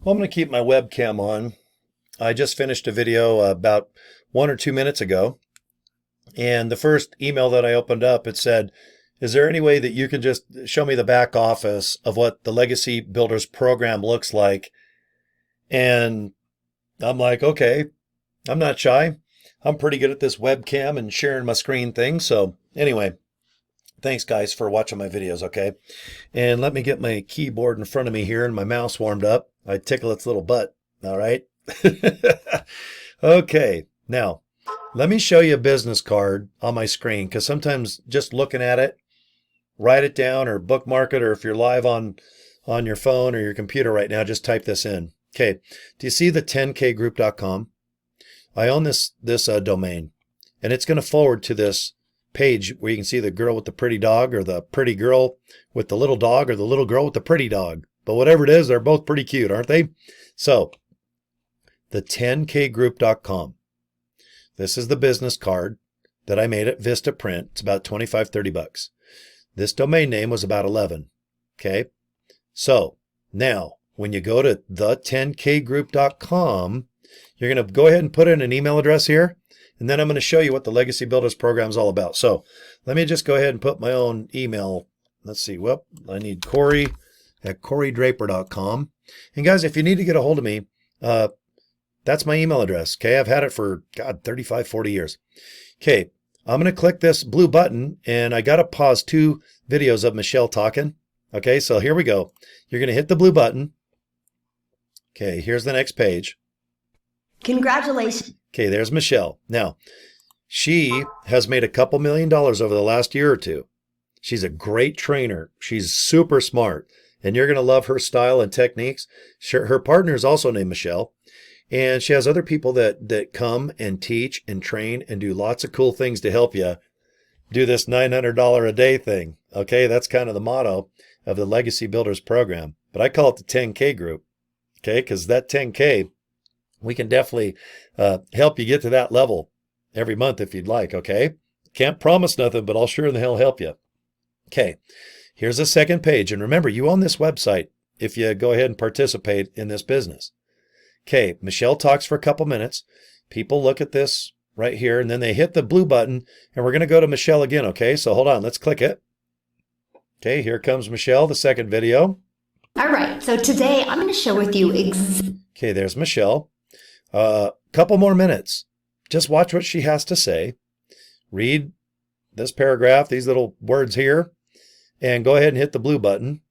Well, I'm going to keep my webcam on. I just finished a video about 1 or 2 minutes ago, and the first email that I opened up, it said, is there any way that you can just show me the back office of what the Legacy Builders program looks like? And I'm like, okay, I'm not shy. I'm pretty good at this webcam and sharing my screen thing. So anyway, thanks guys for watching my videos, okay? And let me get my keyboard in front of me here and my mouse warmed up. I tickle its little butt, all right? Okay, now let me show you a business card on my screen, because sometimes just looking at it, write it down or bookmark it, or if you're live on your phone or your computer right now, just type this in. Okay, do you see the 10kgroup.com? I own this domain, and it's going to forward to this page where you can see the girl with the pretty dog, or the pretty girl with the little dog, or the little girl with the pretty dog. But whatever it is, they're both pretty cute, aren't they? So, the 10kgroup.com. This is the business card that I made at Vista Print. It's about 25, 30 bucks. This domain name was about 11. Okay. So now when you go to the10kgroup.com, you're going to go ahead and put in an email address here. And then I'm going to show you what the Legacy Builders program is all about. So let me just go ahead and put my own email. Let's see. Well, I need Cory at corydraper.com. And guys, if you need to get a hold of me, that's my email address. Okay. I've had it for, God, 35, 40 years. Okay. I'm going to click this blue button, and I got to pause 2 videos of Michelle talking. Okay. So here we go. You're going to hit the blue button. Okay. Here's the next page. Congratulations. Okay. There's Michelle. Now, she has made a couple $1 million over the last year or 2. She's a great trainer. She's super smart, and you're going to love her style and techniques. Her partner is also named Michelle. And she has other people that come and teach and train and do lots of cool things to help you do this $900 a day thing. Okay, that's kind of the motto of the Legacy Builders program. But I call it the 10K group. Okay, because that 10K, we can definitely help you get to that level every month if you'd like. Okay, can't promise nothing, but I'll sure in the hell help you. Okay, here's the second page. And remember, you own this website if you go ahead and participate in this business. Okay, Michelle talks for a couple minutes. People look at this right here, and then they hit the blue button, and we're going to go to Michelle again, okay? So hold on, let's click it. Okay, here comes Michelle, the second video. All right, so today I'm going to share with you okay, there's Michelle. Couple more minutes. Just watch what she has to say. Read this paragraph, these little words here, and go ahead and hit the blue button.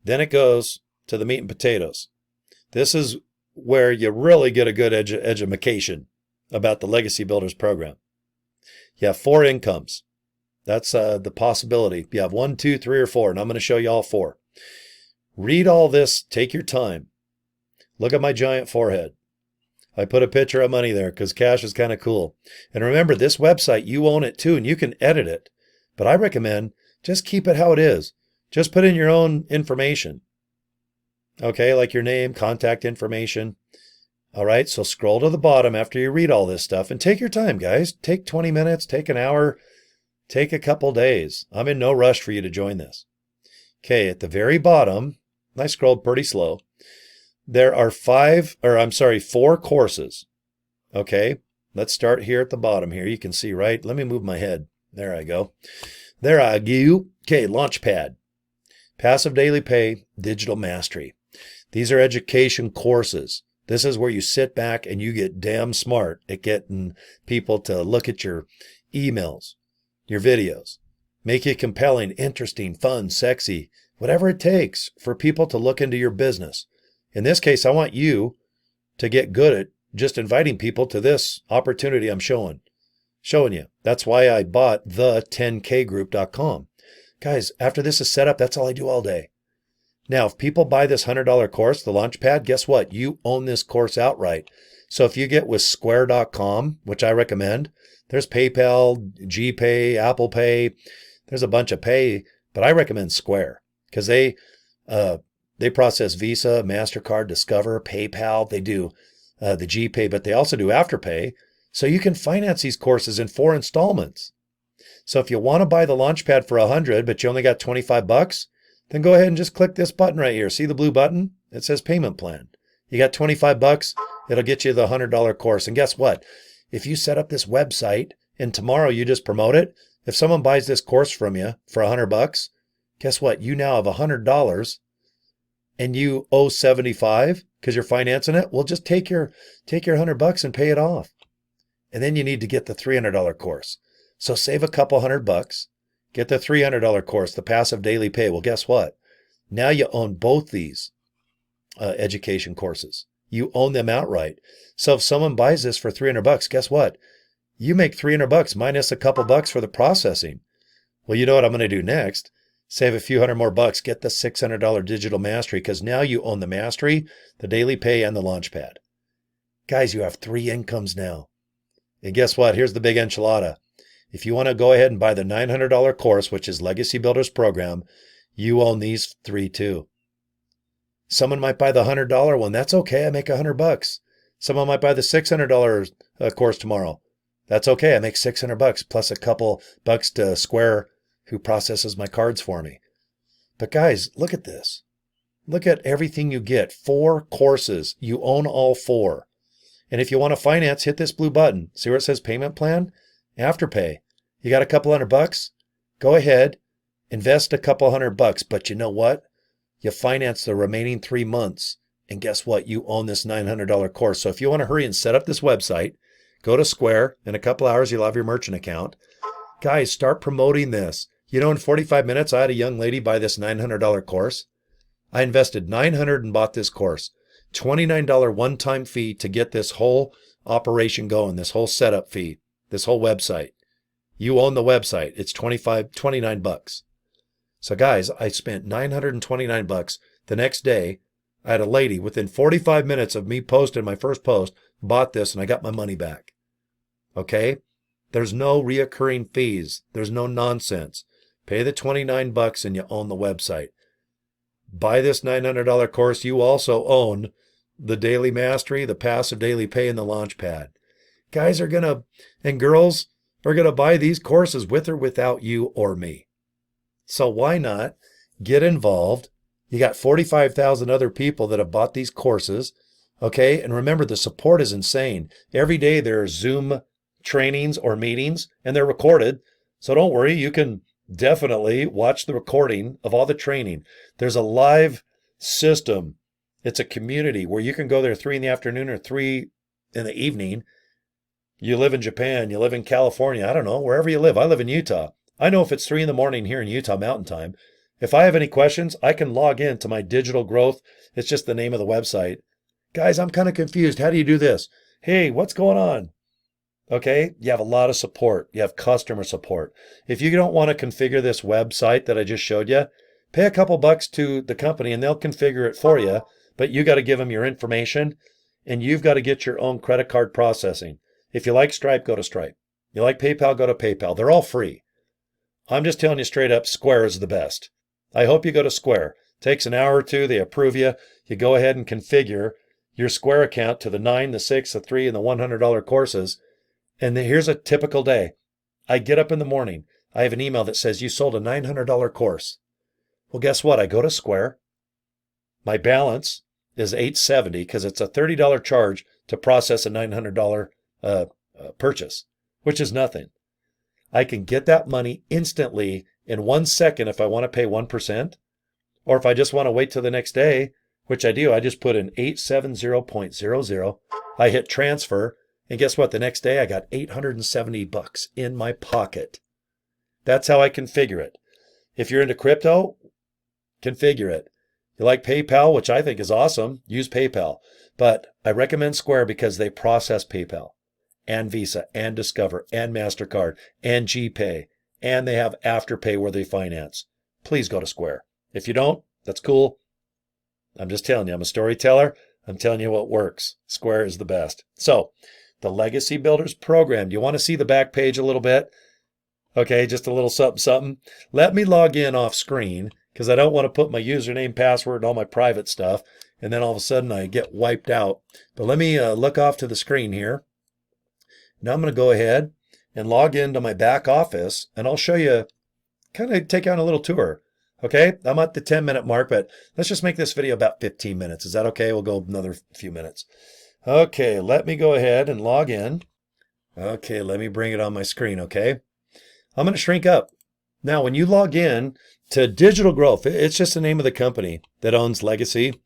Then it goes to the meat and potatoes. This is where you really get a good education about the Legacy Builders program. You have 4 incomes. That's the possibility. You have 1, 2, 3, or 4, and I'm going to show you all 4. Read all this. Take your time. Look at my giant forehead. I put a picture of money there because cash is kind of cool. And remember, this website, you own it too, and you can edit it. But I recommend just keep it how it is. Just put in your own information. Okay, like your name, contact information. All right, so scroll to the bottom after you read all this stuff and take your time, guys. Take 20 minutes, take an hour, take a couple days. I'm in no rush for you to join this. Okay, at the very bottom, I scrolled pretty slow. There are 4 courses. Okay, let's start here at the bottom here. You can see, right? Let me move my head. There I go. There I go. Okay, Launchpad. Passive Daily Pay, Digital Mastery. These are education courses. This is where you sit back and you get damn smart at getting people to look at your emails, your videos, make it compelling, interesting, fun, sexy, whatever it takes for people to look into your business. In this case, I want you to get good at just inviting people to this opportunity I'm showing you. That's why I bought the 10kgroup.com. Guys, after this is set up, that's all I do all day. Now, if people buy this $100 course, the Launchpad, guess what? You own this course outright. So if you get with square.com, which I recommend, there's PayPal, GPay, Apple Pay. There's a bunch of pay, but I recommend Square because they process Visa, MasterCard, Discover, PayPal. They do the GPay, but they also do Afterpay. So you can finance these courses in 4 installments. So if you want to buy the Launchpad for $100, but you only got 25 bucks, then go ahead and just click this button right here. See the blue button? It says payment plan. You got 25 bucks. It'll get you the $100 course. And guess what? If you set up this website and tomorrow you just promote it, if someone buys this course from you for 100 bucks, guess what? You now have $100 and you owe 75 because you're financing it. Well, just take your 100 bucks and pay it off. And then you need to get the $300 course. So save a couple $100, get the $300 course, the passive daily pay. Well, guess what? Now you own both these education courses. You own them outright. So if someone buys this for 300 bucks, guess what? You make 300 bucks minus a couple bucks for the processing. Well, you know what I'm going to do next? Save a few hundred more bucks, get the $600 digital mastery, because now you own the mastery, the daily pay, and the launchpad. Guys, you have 3 incomes now. And guess what? Here's the big enchilada. If you want to go ahead and buy the $900 course, which is Legacy Builders Program, you own these 3 too. Someone might buy the $100 one. That's okay. I make 100 bucks. Someone might buy the $600 course tomorrow. That's okay. I make 600 bucks plus a couple bucks to Square, who processes my cards for me. But guys, look at this. Look at everything you get. 4 courses. You own all 4. And if you want to finance, hit this blue button. See where it says payment plan? Afterpay. You got a couple $100? Go ahead, invest a couple $100. But you know what? You finance the remaining 3 months. And guess what? You own this $900 course. So if you want to hurry and set up this website, go to Square. In a couple hours, you'll have your merchant account. Guys, start promoting this. You know, in 45 minutes, I had a young lady buy this $900 course. I invested $900 and bought this course. $29 one-time fee to get this whole operation going, this whole setup fee, this whole website. You own the website. It's $29 bucks. So guys, I spent $929 bucks. The next day, I had a lady within 45 minutes of me posting my first post, bought this, and I got my money back. Okay? There's no reoccurring fees. There's no nonsense. Pay the 29 bucks and you own the website. Buy this $900 course. You also own the daily mastery, the passive daily pay, and the launchpad. Guys are going to, and girls are going to buy these courses with or without you or me. So why not get involved? You got 45,000 other people that have bought these courses. Okay. And remember, the support is insane. Every day there are Zoom trainings or meetings and they're recorded. So don't worry. You can definitely watch the recording of all the training. There's a live system. It's a community where you can go there 3 in the afternoon or 3 in the evening. You live in Japan, you live in California, I don't know, wherever you live. I live in Utah. I know if it's 3 in the morning here in Utah Mountain Time, if I have any questions, I can log in to my digital growth. It's just the name of the website. Guys, I'm kind of confused. How do you do this? Hey, what's going on? Okay, you have a lot of support. You have customer support. If you don't want to configure this website that I just showed you, pay a couple bucks to the company and they'll configure it for you. But you got to give them your information and you've got to get your own credit card processing. If you like Stripe, go to Stripe. You like PayPal, go to PayPal. They're all free. I'm just telling you straight up, Square is the best. I hope you go to Square. Takes an hour or 2. They approve you. You go ahead and configure your Square account to the 9, the 6, the 3, and the $100 courses. And then here's a typical day. I get up in the morning. I have an email that says you sold a $900 course. Well, guess what? I go to Square. My balance is $870 because it's a $30 charge to process a $900 purchase, which is nothing. I can get that money instantly in 1 second if I want to pay 1%, or if I just want to wait till the next day, which I do. I just put in 870.00. I hit transfer, and guess what? The next day I got 870 bucks in my pocket. That's how I configure it. If you're into crypto, configure it. You like PayPal, which I think is awesome, use PayPal. But I recommend Square because they process PayPal and Visa and Discover and MasterCard and GPay. And they have Afterpay where they finance. Please go to Square. If you don't, that's cool. I'm just telling you, I'm a storyteller. I'm telling you what works. Square is the best. So the Legacy Builders Program. Do you want to see the back page a little bit? Okay, just a little something, something. Let me log in off screen because I don't want to put my username, password, and all my private stuff. And then all of a sudden I get wiped out. But let me look off to the screen here. Now I'm going to go ahead and log into my back office and I'll show you, kind of take on a little tour. Okay, I'm at the 10-minute mark, but let's just make this video about 15 minutes. Is that okay? We'll go another few minutes. Okay, let me go ahead and log in. Okay, let me bring it on my screen, okay? I'm going to shrink up. Now, when you log in to Digital Growth, it's just the name of the company that owns Legacy,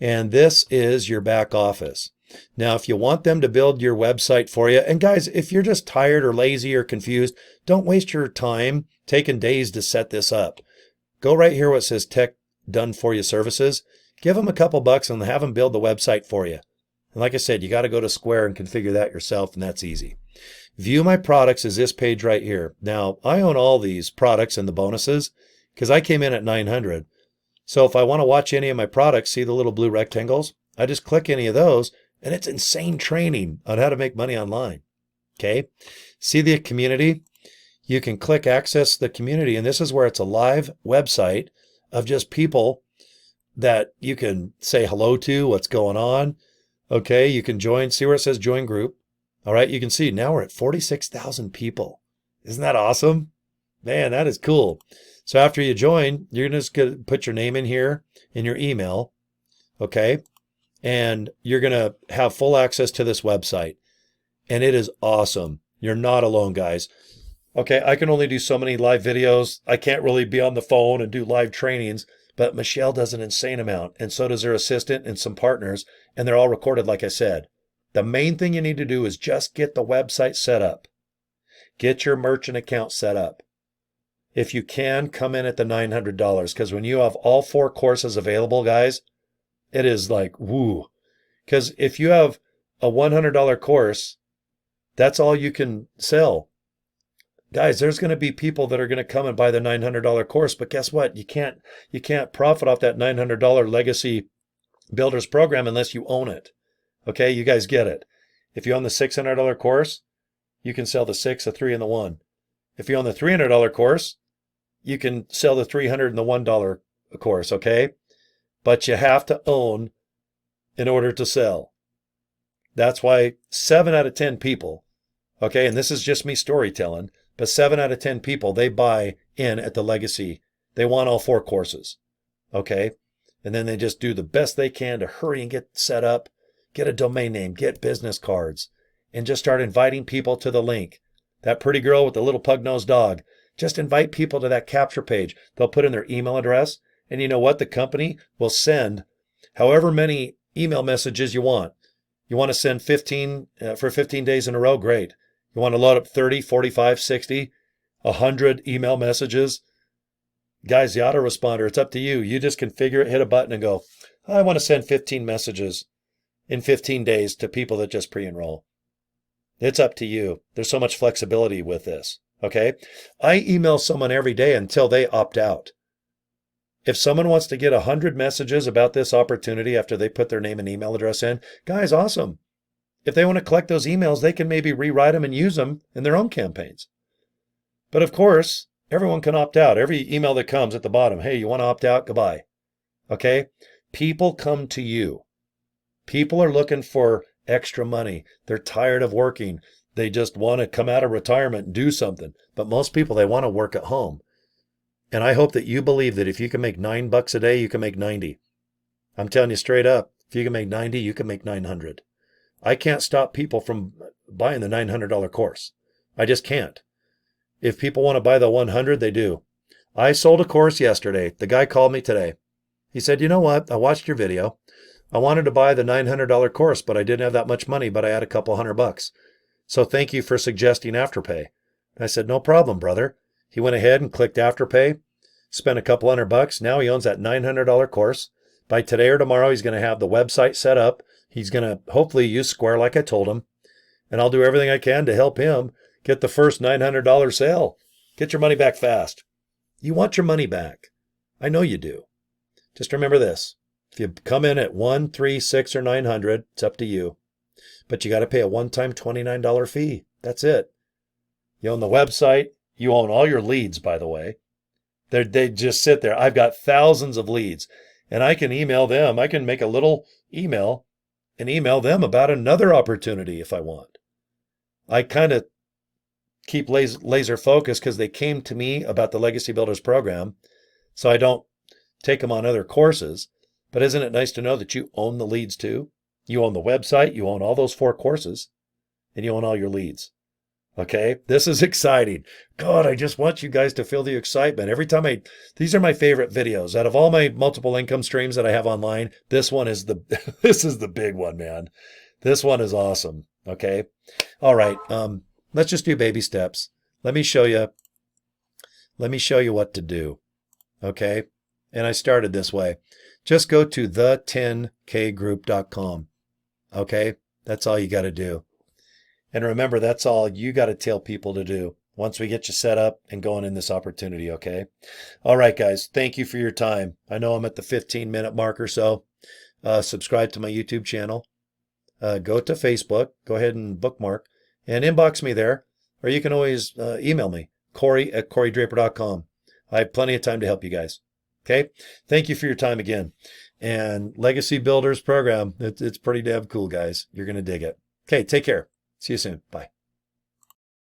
and this is your back office. Now, if you want them to build your website for you, and guys, if you're just tired or lazy or confused, don't waste your time taking days to set this up. Go right here where it says Tech Done For You Services. Give them a couple bucks and have them build the website for you. And like I said, you got to go to Square and configure that yourself, and that's easy. View My Products is this page right here. Now, I own all these products and the bonuses because I came in at 900. So if I want to watch any of my products, see the little blue rectangles? I just click any of those, and it's insane training on how to make money online. Okay? See the community? You can click Access the Community, and this is where it's a live website of just people that you can say hello to, what's going on. Okay, you can join, see where it says Join Group. All right, you can see now we're at 46,000 people. Isn't that awesome? Man, that is cool. So after you join, you're just going to put your name in here and your email, okay? And you're going to have full access to this website. And it is awesome. You're not alone, guys. Okay, I can only do so many live videos. I can't really be on the phone and do live trainings, but Michelle does an insane amount, and so does her assistant and some partners, and they're all recorded, like I said. The main thing you need to do is just get the website set up. Get your merchant account set up. If you can, come in at the $900, because when you have all 4 courses available, guys, it is like, woo. Because if you have a $100 course, that's all you can sell. Guys, there's going to be people that are going to come and buy the $900 course, but guess what? You can't profit off that $900 Legacy Builders program unless you own it. Okay, you guys get it. If you own the $600 course, you can sell the 6, the 3, and the 1. If you own the $300 course, you can sell the $300 and the $1 course, okay? But you have to own in order to sell. That's why 7 out of 10 people, okay, and this is just me storytelling, but 7 out of 10 people, they buy in at the Legacy. They want all 4 courses, okay? And then they just do the best they can to hurry and get set up, get a domain name, get business cards, and just start inviting people to the link. That pretty girl with the little pug-nosed dog, just invite people to that capture page. They'll put in their email address, and you know what? The company will send however many email messages you want. You want to send 15 for 15 days in a row? Great. You want to load up 30, 45, 60, 100 email messages? Guys, the autoresponder, it's up to you. You just configure it, hit a button, and go, I want to send 15 messages in 15 days to people that just pre-enroll. It's up to you. There's so much flexibility with this, okay? I email someone every day until they opt out. If someone wants to get 100 messages about this opportunity after they put their name and email address in, guys, awesome. If they want to collect those emails, they can maybe rewrite them and use them in their own campaigns. But of course, everyone can opt out. Every email that comes at the bottom, hey, you want to opt out? Goodbye. Okay? People come to you. People are looking for extra money. They're tired of working. They just want to come out of retirement and do something. But most people, they want to work at home. And I hope that you believe that if you can make $9 a day, you can make 90. I'm telling you straight up, if you can make 90, you can make 900. I can't stop people from buying the $900 course. I just can't. If people want to buy the 100, they do. I sold a course yesterday. The guy called me today. He said, you know what? I watched your video. I wanted to buy the $900 course, but I didn't have that much money, but I had a couple $100. So thank you for suggesting Afterpay. I said, no problem, brother. He went ahead and clicked Afterpay, spent a couple $100. Now he owns that $900 course. By today or tomorrow, he's going to have the website set up. He's going to hopefully use Square like I told him. And I'll do everything I can to help him get the first $900 sale. Get your money back fast. You want your money back. I know you do. Just remember this. If you come in at 1, 3, 6, or 900, it's up to you. But you got to pay a one-time $29 fee. That's it. You own the website. You own all your leads, by the way. They just sit there. I've got thousands of leads, and I can email them. I can make a little email and email them about another opportunity if I want. I kind of keep laser focused because they came to me about the Legacy Builders program. so I don't take them on other courses. But isn't it nice to know that you own the leads too? You own the website, you own all those 4 courses, and you own all your leads. Okay, this is exciting. God, I just want you guys to feel the excitement. Every time these are my favorite videos. Out of all my multiple income streams that I have online, this one is this is the big one, man. This one is awesome. Okay. All right. Let's just do baby steps. Let me show you what to do. Okay. And I started this way. Just go to the10kgroup.com. Okay. That's all you got to do. And remember, that's all you got to tell people to do once we get you set up and going in this opportunity, okay? All right, guys, thank you for your time. I know I'm at the 15-minute mark or so. Subscribe to my YouTube channel. Go to Facebook. Go ahead and bookmark and inbox me there. Or you can always email me, Cory@CoryDraper.com. I have plenty of time to help you guys. Okay? Thank you for your time again. And Legacy Builders program, it's pretty damn cool, guys. You're going to dig it. Okay, take care. See you soon. Bye.